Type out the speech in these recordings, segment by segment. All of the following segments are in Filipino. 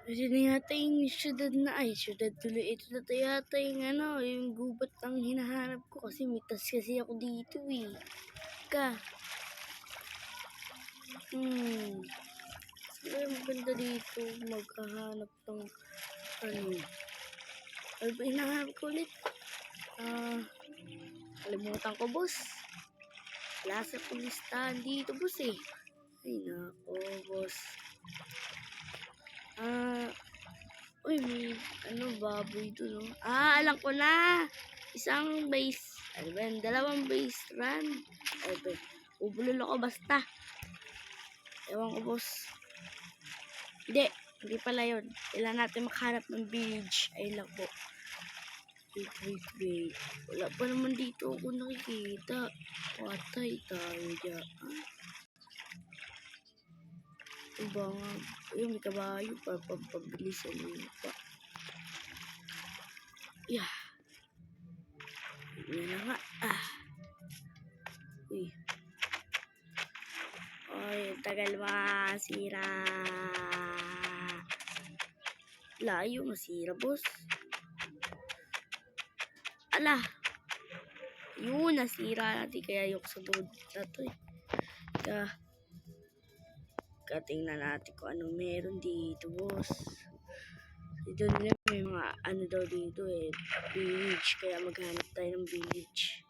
Ito na yata yung syudad na syudad tuloy. Ito na yata yung yung gubat ang hinahanap ko kasi mitas kasi ako dito Ka. Ay, maganda dito maghahanap ng ano ba hinahanap ko ulit? Kalimutan ko, boss. Wala sa pulistahan dito, boss Ay, nako, boss. Uy, may baboy doon, alam ko na. Isang base, dalawang base run. Ubulol ako basta. Ewan ko, boss. Hindi pala yun. Kailangan natin makahanap ng village. Ay lang po. Wait. Wala pa naman dito ako nakikita. Patay tayo dyan. Diba nga? Ayun, may kabayo para pagpabilisan nyo pa. Yeah. Yan na nga. Uy. Ay, tagal masira. Layo masira, boss. Ala. Yun, nasira natin. Kaya yung sunod na to Tingnan natin kung ano meron dito, boss. Dito nila may mga daw dito village. Kaya maghanap tayo ng village.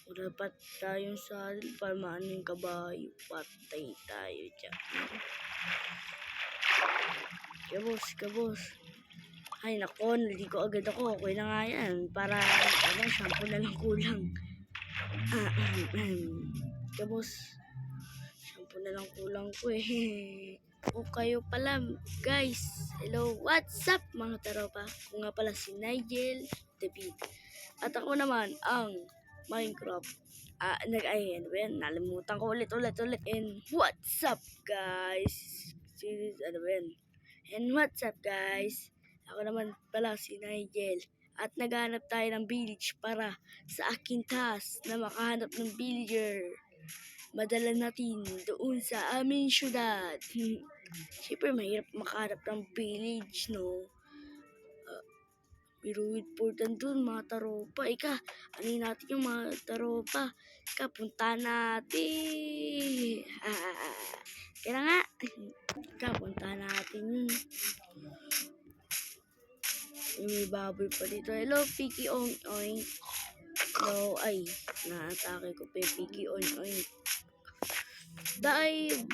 Wala pa tayong saddle para maano yung kabayo. Patay tayo dyan. Kabos. Ay nako, naligo agad ako. Okay na nga yan. Para shampoo na lang kulang. Kabos. Shampoo na lang kulang ko O kayo pala, guys. Hello, what's up mga taropa? Ako nga pala si Nigel David. At ako naman ang Minecraft. Nalimutan ko ulit. And what's up, guys? And what's up, guys? Ako naman pala si Nigel. At naghanap tayo ng village para sa aking task na makahanap ng villager. Madala natin doon sa aming syudad. Siyempre, mahirap makahanap ng village, no? Pero important dun, mga taropa. Anin natin yung mga taropa. Punta natin. Kaya nga. Punta natin yun. May baboy pa dito. Hello, Piki Oink. Hello, naatake ko pa Piki Oink. Dive.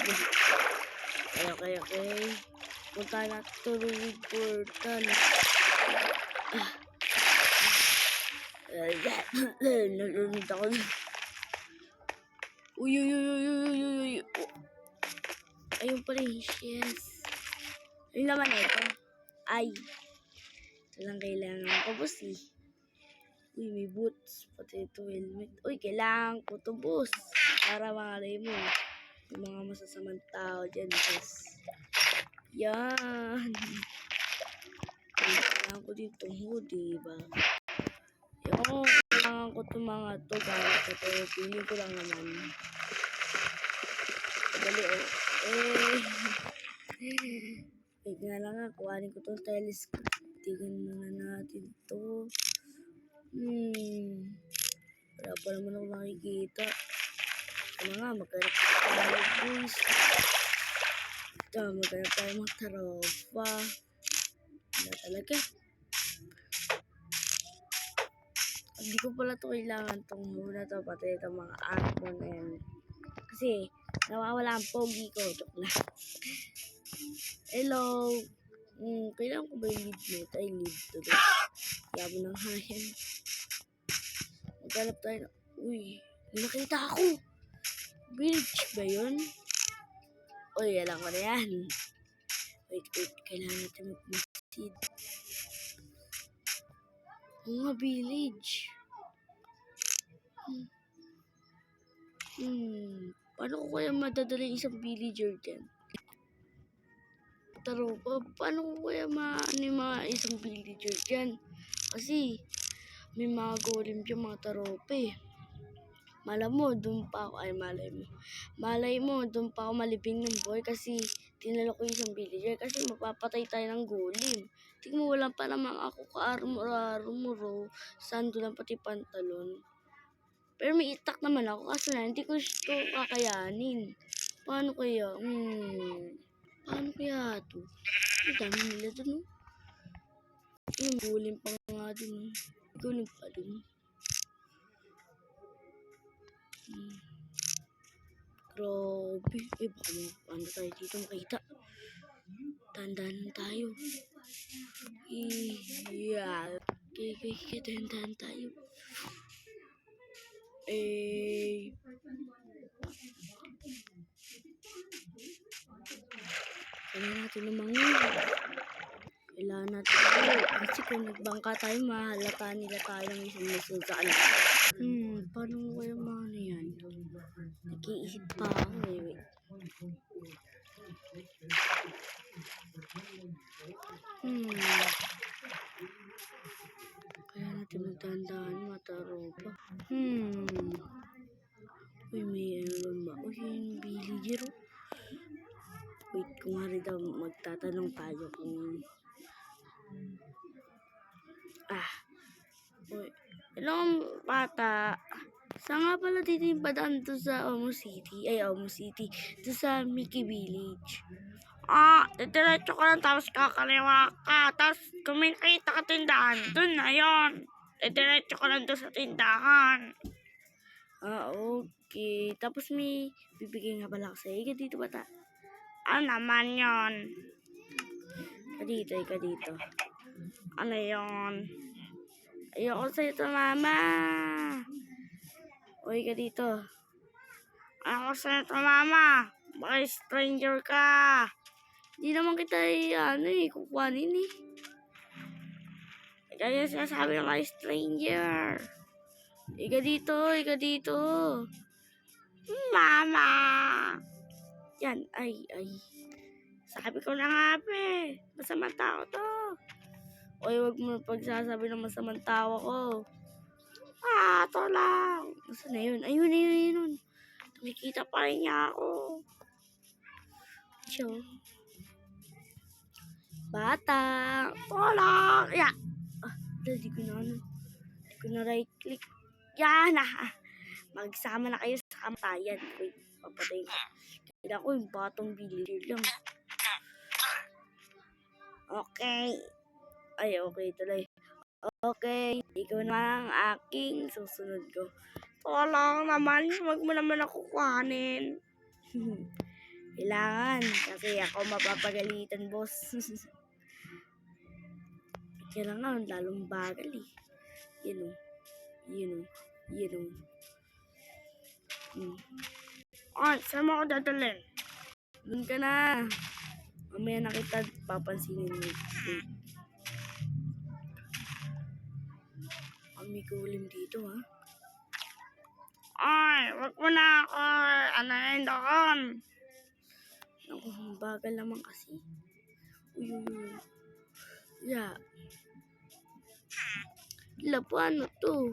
Okay. Punta natin to Ruid Portal. Nalunod ako. Uy. Ayun pala yung yes. Yung laman na ito. Ito lang kailangan ko, boss Uy, may boots. Pati ito helmet. Uy, kailangan ko ito, boss. Para malay mo. Yung mga masasamang tao dyan, boss. Yan. Kailangan ko din itong hoodie, diba? Kailangan ko itong mga ito. Gamit ko ito. Pili ko lang naman. Dali, wait nga lang kuhanin ko itong telescope. Tignan muna natin ito. Wala pa naman ako nakikita. Maghanap tayo, boys. Maghanap tayo mga taropa. Wala talaga. Hindi ko pala ito kailangan itong muna ito. Pati itong mga arko na yan. Kasi nawawala ang pogi ko. Joke lang. Hello. Kailangan ko ba yung lead mate? Lead to this. Yabo ng hayan. Maghanap tayo. Uy, nakita ako. Village ba yun? Uy, alam ko na yan. Wait. Kailangan natin mag-seed. Mga village. Paano ko kaya madadala isang villager dyan? Taropa, paano ko kaya mga isang villager dyan? Kasi may mga golem dyan, mga taropa Malay mo, doon pa ako malibing ng boy kasi tinalo ko isang villager kasi mapapatay tayo ng golem. Tingnan mo, wala pa naman ako ka-armor. Sando lang pati pantalon. Pero may itak naman ako kasi hindi ko ito kakayanin. Paano kaya? Paano kaya ito? Ang dami nila dun, no? Yung golem pa nga dun, no? Golem pa dun. Grabe. Baka ano tayo dito makita. Tandaan tayo. Yeah. Okay, tandaan tayo. Kailangan natin lumangon. Kailangan natin kasi kung nagbangka tayo, mahalata nila tayo ng isang lesson sa kanila. Paano kaya mga yan? Nag-iisip pa ako wait. Kaya natin magtandaan mga taropa. Uy, may ano ba? Uy, yung villager. Wait, kung hari daw magtatanong tayo kung uy, hello bata. Saan nga pala dito yung padaan to sa Omo City? Omo City. To sa Mickey Village. Diretso ka lang tapos kakaliwa ka. Tapos kung may nakita ka tindahan, dun na yun. Diretso ka lang doon sa tindahan. Okay. Tapos may bibigay nga pala ako sa'yo. Ika dito bata. Ano naman yun? Ika dito. Ano yun? Ayoko sa'yo to, mama. O, ika dito. Ayoko sa'yo to, mama. Baka stranger ka. Hindi naman kita kukuhanin eh. Kaya sinasabi ng mga stranger. Ika dito. Mama. Yan, ay. Sabi ko na nga, pe. Masamang tao to. Oy, wag mo pagsasabi ng masamang tao ko. Ito lang. Nasaan na yun? Ayun. Nakikita pa rin niya ako. Siya. Bata. Ito lang. Yeah. Hindi ko na right click. Yan. Magsama na kayo sa kamatayan. Wait, papatay ko. Kailangan ko yung batong villager lang. Okay. Ay, okay tuloy. Okay. Ikaw na ang aking susunod ko. Lang naman. Huwag mo naman ako kuhanin. Kailangan. Kasi ako mapapagalitan, boss. Kailangan lalong bagal eh. Yun o. Ay, saan mo ako dadalhin? Doon ka na. Mamaya na kita papansinin mo. May golem dito ha. Ay, wag mo na ako. Anayin doon. Naku, bagal naman kasi. Uy. Yeah. Paano to?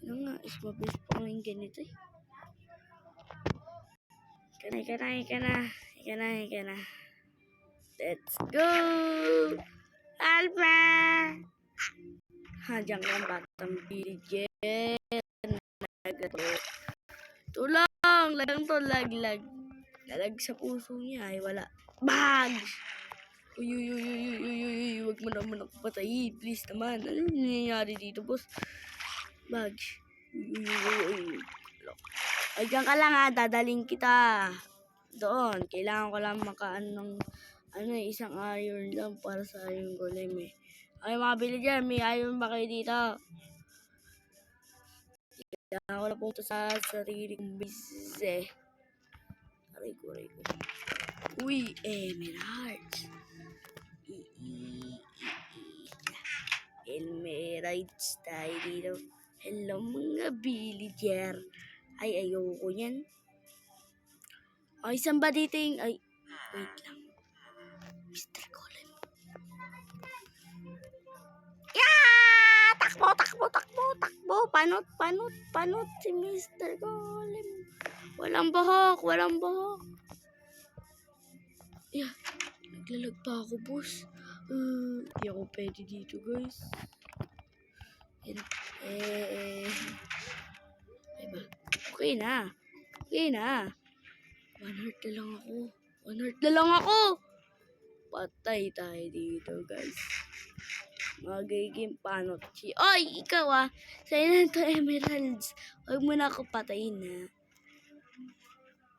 Ano nga, is mabilis pa kami ganito eh. Ika na. Let's go! Alpha! Diyan lang batang villager. Tulang! Lagang to, lag. Lalag sa puso niya ay wala. Bag! Uy, wag mo naman ako patayin. Please naman. Ano nangyayari dito, boss? Bag. Uy. Ay, diyan ka lang ha. Dadaling kita. Doon. Kailangan ko lang makaan ng isang iron lang para sa yung golem eh. Ay, mga villager, may iron ba kayo dito? Kailangan ko lang punta sa sarili kong business eh. Aray ko. Uy, emeralds. Emeralds tayo dito. Hello mga villager. Ay, ayoko yan. Ay, saan ba dito yung... Ay, wait lang. Mr. Golem. Yeah! Takbo. Panot si Mr. Golem. Walang buhok. Yeah, naglalag pa ako, boss. Hindi ako pwede dito, guys. Yan. Diba? Okay na. Okay na. 1 heart na lang ako. 1 heart na lang ako. Patay tayo dito, guys. Magiging panotchi. Oy, ikaw sa'yo na ito emeralds. Huwag mo na ako patayin, ha.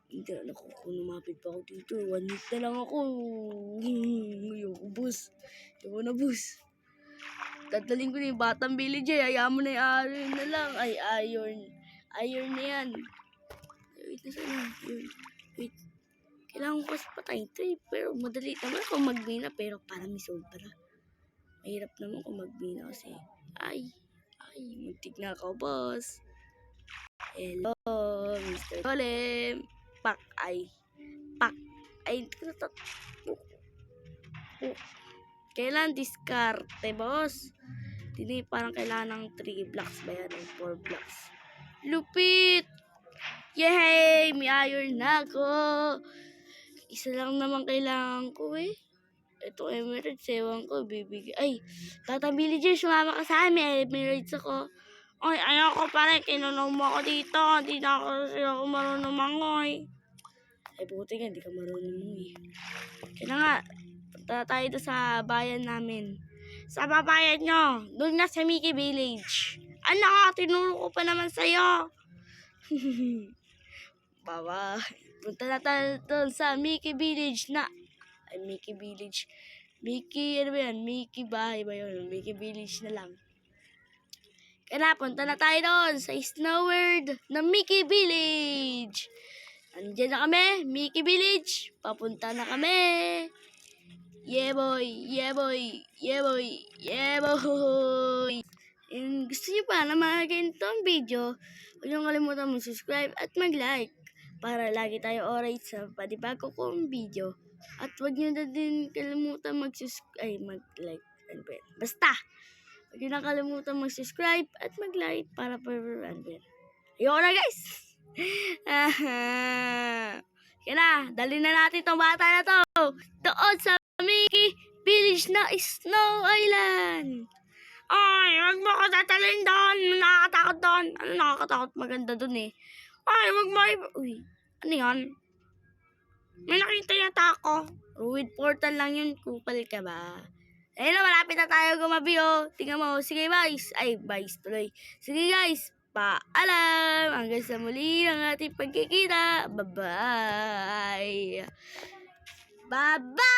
Hindi na ako kung lumapit pa ako dito. 1 hit na lang ako. Ayoko, boss. Ayoko na, boss. Tataling ko na yung batang villager. Hayaan mo na yung iron na lang. Ay, iron. Iron na yan. Wait na sana. Wait. Kailangan ko kasi patayin ito eh. Pero madali naman ako magbina. Pero parang may sobra. Mahirap naman kung magbina kasi. Ay, muntik na ako, boss. Hello, Mr. Golem. Pak. Kailan diskarte, boss? Hindi parang kailangan ng 3 blocks ba yan? 4 blocks. Lupit! Yay! May iron na ako! Isa lang naman kailangan ko eh. Ito emeralds, ewan ko, bibigay. Ay, Tata Villager, sumama ka sa amin. Emeralds ako. Ay, ayoko pa rin. Kinunong mo ako dito. Hindi na ako marunong mangoy. Ay, buti nga, hindi ka marunong mangoy. Kaya nga, punta tayo doon sa bayan namin. Sa babayan nyo. Doon nga sa Mickey Village. Anak, tinuro ko pa naman sa'yo. Baba. Punta na tayo doon sa Mickey Village na. Ay, Mickey Village. Mickey, ano ba yan? Mickey bahay ba yun? Mickey Village na lang. Kaya punta na tayo doon sa Snow World ng Mickey Village. Andiyan na kami, Mickey Village. Papunta na kami. Yeah boy, yeah boy, yeah boy, yeah boy. And gusto niyo pa na mga ang video, huwag niyo kalimutan mag-subscribe at mag-like para lagi tayo oray sa panibago kong video. At huwag niyo na din kalimutan mag-like. Basta, huwag niyo na kalimutan mag-subscribe at mag-like para ayoko na, guys! Kaya na, dali na natin itong bata na to doon sa Mickey Village na Snow Island. Ay, wag mo ko tatalin doon. Nakakatakot doon. Ano nakakatakot? Maganda doon eh. Ay, wag mo. Uy, ano yan? May nakita yata ako. Ruined portal lang yun. Kupal ka ba? Ayun na, malapit na tayo gumabi oh. Tingnan mo. Sige guys. Ay, guys tuloy. Sige guys. Paalam. Hanggang sa muli ng ating pagkikita. Bye-bye. Bye-bye.